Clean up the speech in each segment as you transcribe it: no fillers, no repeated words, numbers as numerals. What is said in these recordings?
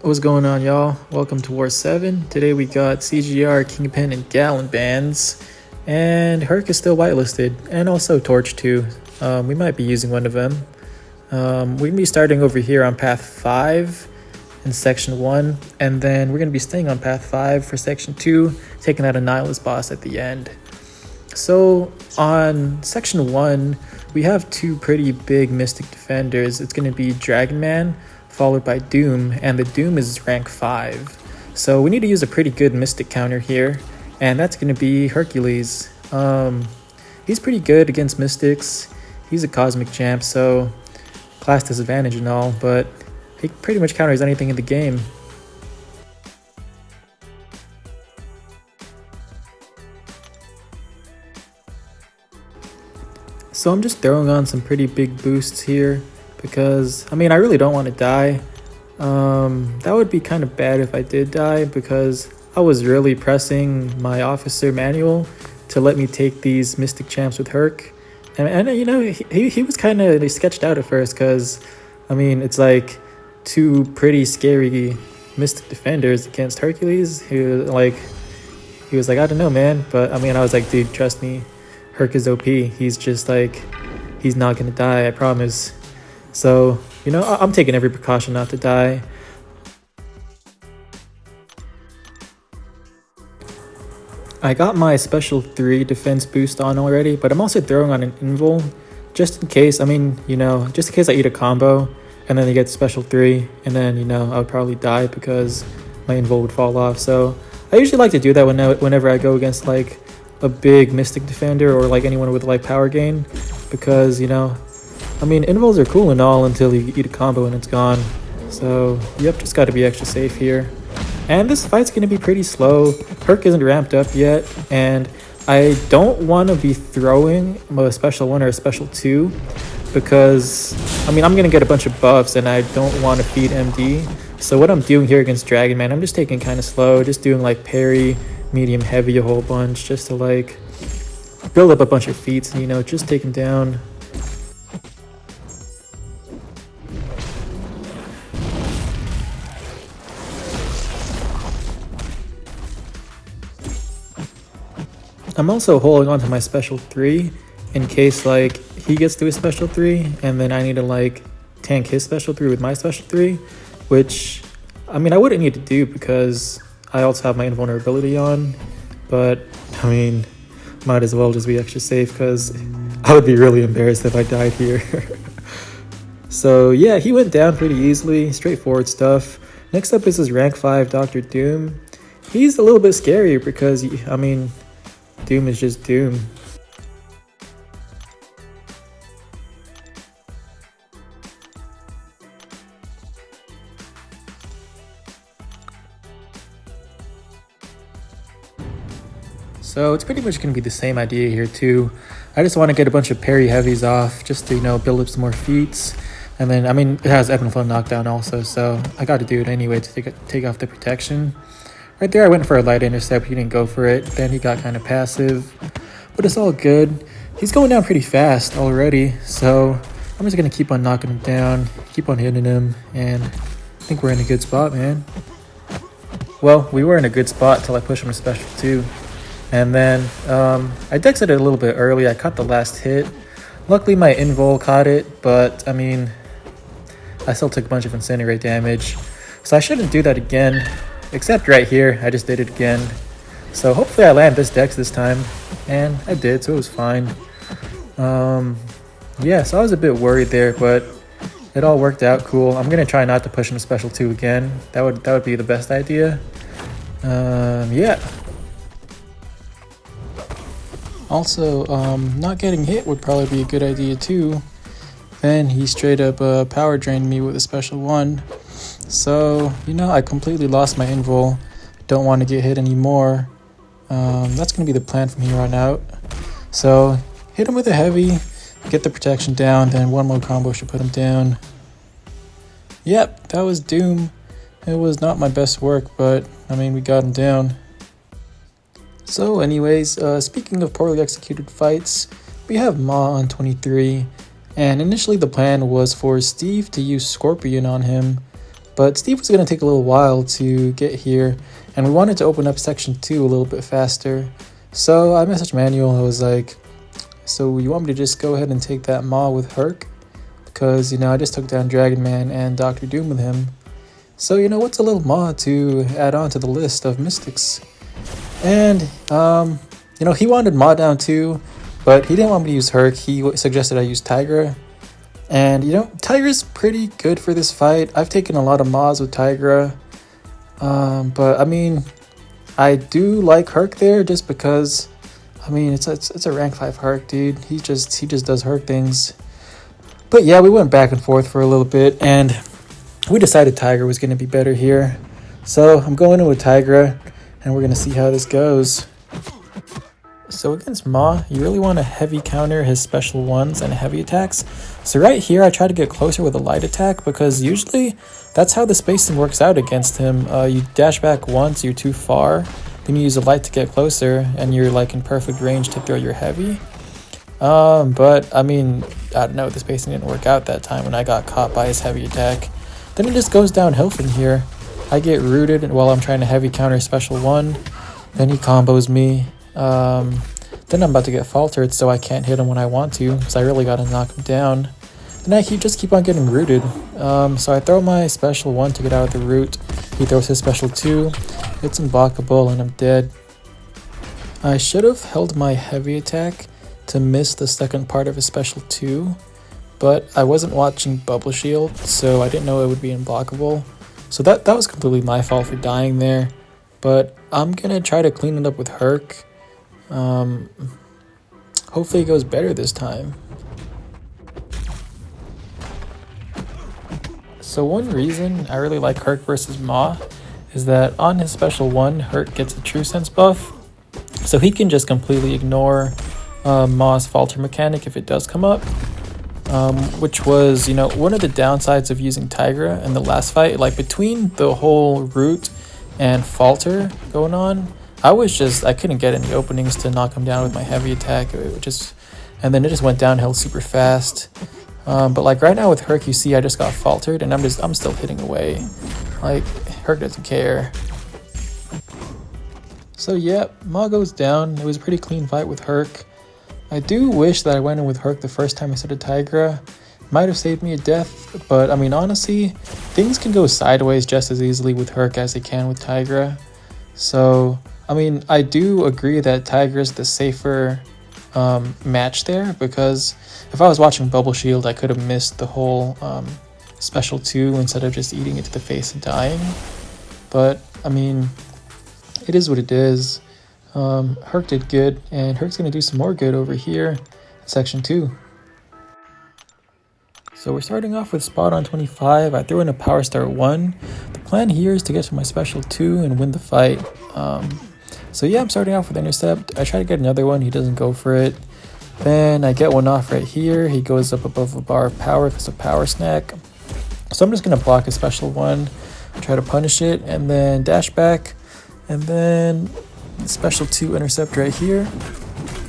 What's going on, y'all? Welcome to War 7. Today we got CGR, Kingpin, and Gallon bands. And Herc is still whitelisted, and also Torch too. We might be using one of them. We're going to be starting over here on Path 5 in Section 1. And then we're going to be staying on Path 5 for Section 2, taking out Annihilus boss at the end. So on Section 1, we have two pretty big Mystic Defenders. It's going to be Dragon Man, followed by Doom, and the Doom is rank 5. So we need to use a pretty good Mystic counter here, and that's going to be Hercules. He's pretty good against Mystics. He's a Cosmic champ, so class disadvantage and all, but he pretty much counters anything in the game. So I'm just throwing on some pretty big boosts here because, I really don't want to die. That would be kind of bad if I did die because I was really pressing my officer manual to let me take these Mystic champs with Herc. And you know, he was kind of sketched out at first because, it's like two pretty scary Mystic defenders against Hercules. He was like, I don't know, man. But I was like, dude, trust me, Herc is OP. He's just like, he's not gonna die, I promise. So, you know, I'm taking every precaution not to die. I got my special 3 defense boost on already, but I'm also throwing on an invul just in case. Just in case I eat a combo and then they get special 3, and then, I would probably die because my invul would fall off. So I usually like to do that whenever I go against like a big Mystic defender or like anyone with like power gain, because invuls are cool and all until you eat a combo and it's gone. So yep, just got to be extra safe here. And this fight's going to be pretty slow. Herc isn't ramped up yet, and I don't want to be throwing a special 1 or a special 2 because I'm going to get a bunch of buffs and I don't want to feed MD. So what I'm doing here against Dragon Man, I'm just taking kind of slow, just doing like parry, medium, heavy, a whole bunch, just to like build up a bunch of feats and just take him down. I'm also holding on to my special 3 in case like he gets to his special 3 and then I need to like tank his special 3 with my special 3, which I wouldn't need to do because I also have my invulnerability on, but might as well just be extra safe because I would be really embarrassed if I died here. So yeah, he went down pretty easily, straightforward stuff. Next up is his rank 5 Dr. Doom. He's a little bit scarier because Doom is just Doom. So it's pretty much going to be the same idea here too. I just want to get a bunch of parry heavies off just to, build up some more feats. And then, it has ebb and flow knockdown also, so I got to do it anyway to take off the protection. Right there I went for a light intercept, he didn't go for it. Then he got kind of passive, but it's all good. He's going down pretty fast already, so I'm just going to keep on knocking him down, keep on hitting him, and I think we're in a good spot, man. Well, we were in a good spot till I pushed him to special 2. And then I dexed it a little bit early. I caught the last hit. Luckily my invul caught it, but I still took a bunch of incinerate damage. So I shouldn't do that again, except right here. I just did it again. So hopefully I land this dex this time, and I did, so it was fine. Yeah, so I was a bit worried there, but it all worked out cool. I'm gonna try not to push him to special 2 again. That would be the best idea. Yeah. Also, not getting hit would probably be a good idea too. Then he straight up power drained me with a special 1. So, I completely lost my invul. Don't want to get hit anymore. That's going to be the plan from here on out. So, hit him with a heavy, get the protection down, then one more combo should put him down. Yep, that was Doom. It was not my best work, but, we got him down. So anyways, speaking of poorly executed fights, we have Ma on 23, and initially the plan was for Steve to use Scorpion on him, But Steve was going to take a little while to get here, and we wanted to open up section 2 a little bit faster. So I messaged Manuel. I was like, so you want me to just go ahead and take that Maw with Herc? Because, you know, I just took down Dragon Man and Dr. Doom with him. So, you know, what's a little Maw to add on to the list of mystics? And, you know, he wanted Maw down too, but he didn't want me to use Herc. He suggested I use Tigra. And, you know, Tigra's pretty good for this fight. I've taken a lot of Maws with Tigra. But, I mean, I do like Herc there just because, I mean, it's a rank 5 Herc, dude. He just does Herc things. But, yeah, we went back and forth for a little bit, and we decided Tigra was going to be better here. So, I'm going in with Tigra, and we're going to see how this goes. So against Maw, you really want to heavy counter his special ones and heavy attacks. So right here, I try to get closer with a light attack because usually that's how the spacing works out against him. You dash back once, you're too far, then you use a light to get closer, and you're like in perfect range to throw your heavy. But I mean, I don't know, the spacing didn't work out that time when I got caught by his heavy attack. Then it just goes downhill from here. I get rooted while I'm trying to heavy counter special one, then he combos me. Then I'm about to get faltered, so I can't hit him when I want to because I really got to knock him down. Then I just keep on getting rooted. So I throw my special 1 to get out of the root. He throws his special 2. It's unblockable and I'm dead. I should have held my heavy attack to miss the second part of his special 2, but I wasn't watching Bubble Shield, so I didn't know it would be unblockable. So that was completely my fault for dying there. But I'm gonna try to clean it up with Herc. Hopefully it goes better this time. So one reason I really like Herc versus Maw is that on his special 1, Herc gets a True Sense buff. So he can just completely ignore Maw's falter mechanic if it does come up. Which was, you know, one of the downsides of using Tigra in the last fight. Like between the whole root and falter going on, I couldn't get any openings to knock him down with my heavy attack. And then it just went downhill super fast. But like right now with Herc, you see I just got faltered and I'm still hitting away. Like Herc doesn't care. So yeah, Maw goes down. It was a pretty clean fight with Herc. I do wish that I went in with Herc the first time I started Tigra. Might have saved me a death, but I mean honestly, things can go sideways just as easily with Herc as they can with Tigra. So I mean, I do agree that Tigra's the safer match there, because if I was watching Bubble Shield, I could have missed the whole special 2 instead of just eating it to the face and dying. But I mean, it is what it is. Herc did good, and Herc's going to do some more good over here in section 2. So we're starting off with spot on 25. I threw in a power start 1. The plan here is to get to my special 2 and win the fight. So yeah, I'm starting off with intercept. I try to get another one, he doesn't go for it. Then I get one off right here. He goes up above a bar of power because of power snack. So I'm just going to block a special 1, try to punish it, and then dash back. And then special 2 intercept right here.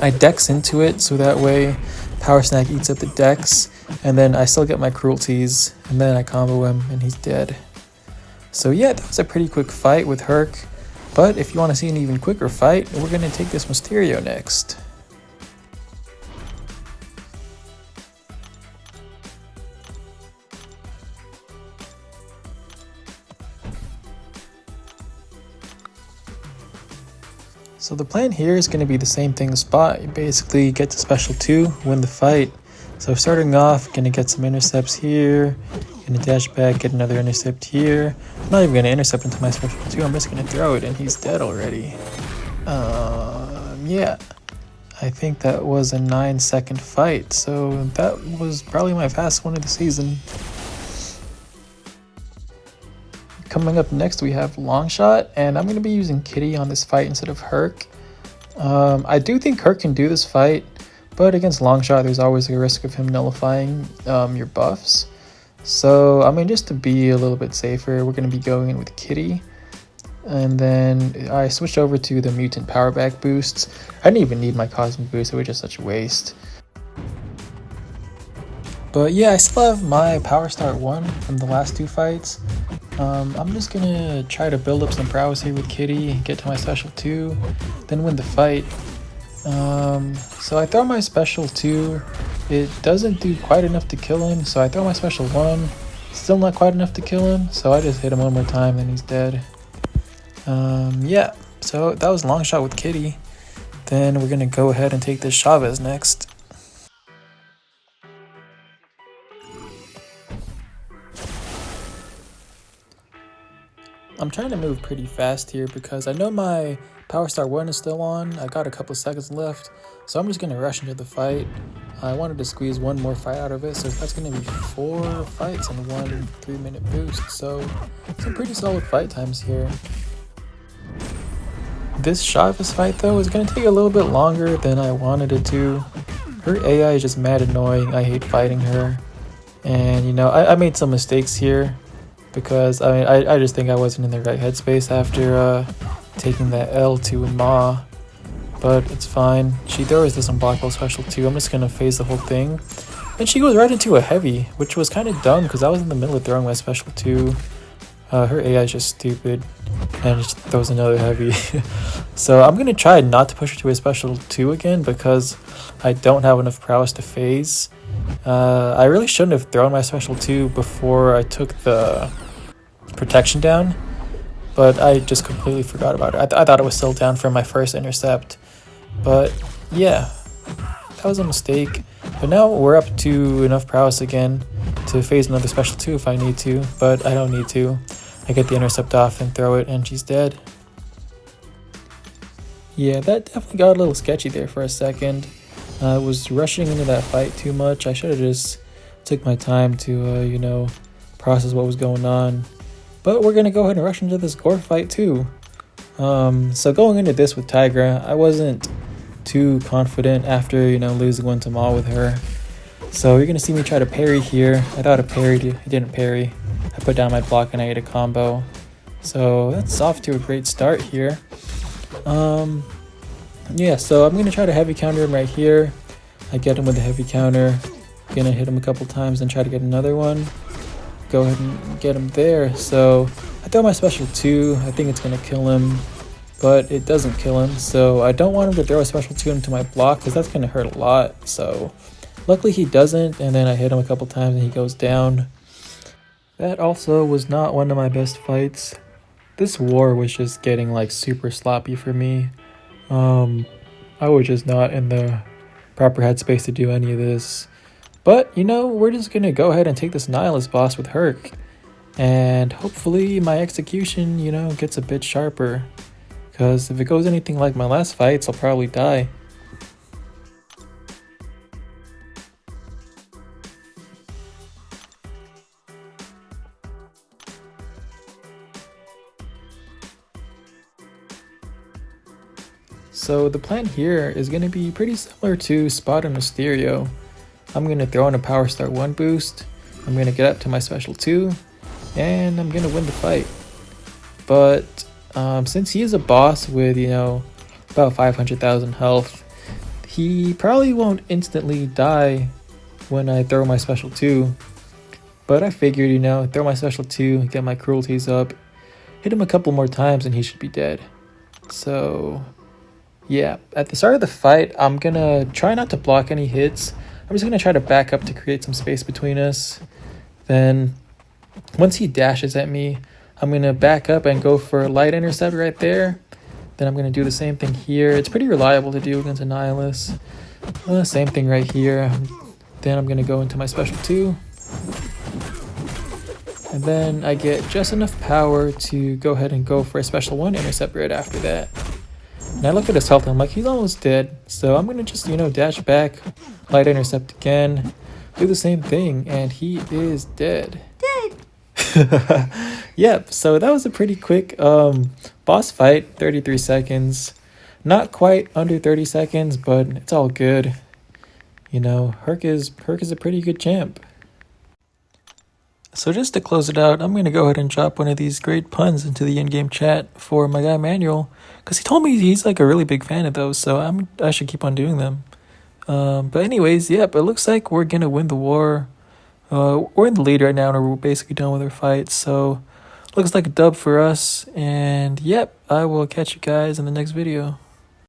I dex into it so that way power snack eats up the dex. And then I still get my cruelties. And then I combo him and he's dead. So yeah, that was a pretty quick fight with Herc. But if you want to see an even quicker fight, we're going to take this Mysterio next. So the plan here is going to be the same thing as spot. You basically get to special 2, win the fight. So starting off, going to get some intercepts here. Going to dash back, get another intercept here. I'm not even going to intercept into my special 2. I'm just going to throw it and he's dead already. Yeah. I think that was a 9-second fight. So that was probably my fastest one of the season. Coming up next, we have Longshot, and I'm going to be using Kitty on this fight instead of Herc. I do think Herc can do this fight, but against Longshot, there's always a risk of him nullifying your buffs. So, I mean, just to be a little bit safer, we're going to be going in with Kitty. And then I switched over to the Mutant Power Back boosts. I didn't even need my Cosmic boost, it was just such a waste. But yeah, I still have my Power Start 1 from the last 2 fights. I'm just gonna try to build up some prowess here with Kitty, get to my special 2, then win the fight. So I throw my special 2, it doesn't do quite enough to kill him, so I throw my special 1, still not quite enough to kill him, so I just hit him one more time and he's dead. Yeah, so that was a long shot with Kitty. Then we're gonna go ahead and take this Chavez next. I'm trying to move pretty fast here because I know my Power Star 1 is still on. I got a couple seconds left, so I'm just going to rush into the fight. I wanted to squeeze one more fight out of it, so that's going to be 4 fights in one 3-minute boost. So some pretty solid fight times here. This Chavez fight though is going to take a little bit longer than I wanted it to. Her AI is just mad annoying. I hate fighting her. And you know, I made some mistakes here. Because I just think I wasn't in the right headspace after taking that L to Ma. But it's fine. She throws this unblockable special too. I'm just going to phase the whole thing. And she goes right into a heavy, which was kind of dumb because I was in the middle of throwing my special 2. Her AI is just stupid. And just throws another heavy. So I'm going to try not to push her to a special 2 again because I don't have enough prowess to phase. I really shouldn't have thrown my special 2 before I took the protection down, but I just completely forgot about it. I thought it was still down from my first intercept, but yeah, that was a mistake. But now we're up to enough prowess again to phase another special 2 if I need to, but I don't need to. I get the intercept off and throw it and she's dead. Yeah, that definitely got a little sketchy there for a second. I was rushing into that fight too much. I should have just took my time to, you know, process what was going on. But we're going to go ahead and rush into this gore fight too. So going into this with Tigra, I wasn't too confident after, you know, losing one to Ma with her. So you're going to see me try to parry here. I thought I parried, it didn't parry. I put down my block and I ate a combo. So that's off to a great start here. Yeah, so I'm going to try to heavy counter him right here. I get him with a heavy counter. Gonna hit him a couple times and try to get another one. Go ahead and get him there. So I throw my special 2. I think it's going to kill him, but it doesn't kill him. So I don't want him to throw a special 2 into my block because that's going to hurt a lot. So luckily he doesn't, and then I hit him a couple times and he goes down. That also was not one of my best fights. This war was just getting like super sloppy for me. I was just not in the proper headspace to do any of this. But, you know, we're just gonna go ahead and take this Annihilus boss with Herc. And hopefully my execution, you know, gets a bit sharper. Because if it goes anything like my last fights, I'll probably die. So the plan here is going to be pretty similar to Spot and Mysterio. I'm going to throw in a Power Star 1 boost, I'm going to get up to my special 2, and I'm going to win the fight. But since he is a boss with, you know, about 500,000 health, he probably won't instantly die when I throw my special 2. But I figured, you know, throw my special 2, get my cruelties up, hit him a couple more times and he should be dead. So yeah, at the start of the fight, I'm gonna try not to block any hits. I'm just gonna try to back up to create some space between us. Then once he dashes at me, I'm gonna back up and go for a light intercept right there. Then I'm gonna do the same thing here. It's pretty reliable to do against Annihilus. Same thing right here. Then I'm gonna go into my special 2. And then I get just enough power to go ahead and go for a special 1 intercept right after that. And I look at his health and I'm like, he's almost dead. So I'm going to just, you know, dash back, light intercept again, do the same thing, and he is dead. Dead! Yep, so that was a pretty quick boss fight, 33 seconds. Not quite under 30 seconds, but it's all good. You know, Herc is a pretty good champ. So just to close it out, I'm going to go ahead and drop one of these great puns into the in-game chat for my guy Manuel, because he told me he's like a really big fan of those, so I should keep on doing them. But anyways, yep, it looks like we're going to win the war. We're in the lead right now, and we're basically done with our fight, so looks like a dub for us. And yep, I will catch you guys in the next video.